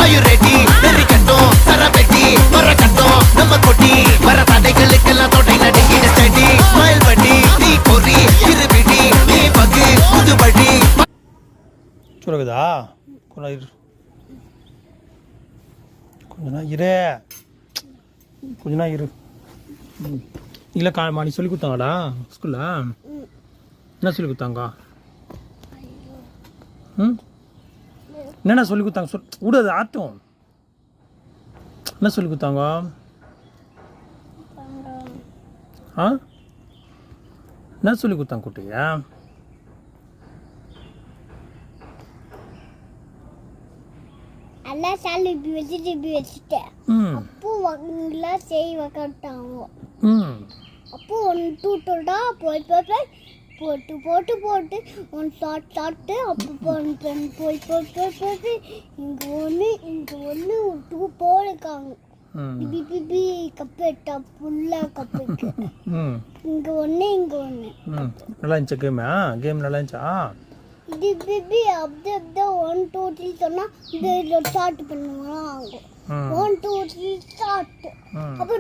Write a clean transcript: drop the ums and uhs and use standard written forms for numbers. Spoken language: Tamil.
Are you ready? Very கட்டும் சரபெட்டி வர கட்டும் நம்ம கொட்டி வர தடைகளுக்கெல்லாம் தொட்டை நடுங்கிட செடி ஸ்மைல் பண்ணி நீ பொறி இருபிடி நீ பகு புதுபடி சொல்லுதா கொஞ்ச நாள் இரு கொஞ்ச நாள் இரு இல்லை நீ சொல்லி கொடுத்தாங்கடா ஸ்கூலில் என்ன சொல்லி கொடுத்தாங்க என்னென்ன சொல்லி கொடுத்தாங்க விடாது ஆட்டம் என்ன சொல்லி கொடுத்தாங்க என்ன சொல்லி கொடுத்தாங்க குட்டியா எல்லாம் சாலி இப்படி வச்சுட்டேன் அப்போ எல்லாம் செய்வ கட்டாங்க அப்போ 1 2 டோடா போய் போட்டு ஒன் சாப்பிட்டு அப்போ போய் இங்கே ஒன்று 2 போயிருக்காங்க பிபி கப்பேட்டா புல்லா கப்பேட்டு இங்கே ஒன்று நல்லா இருந்துச்சா கேம் நல்லா இருந்துச்சா இது பிபி அப்படியே 1 2 3 சொன்னா இது ஸ்டார்ட் பண்ணுவாங்க 1 2 3 ஸ்டார்ட் அப்போ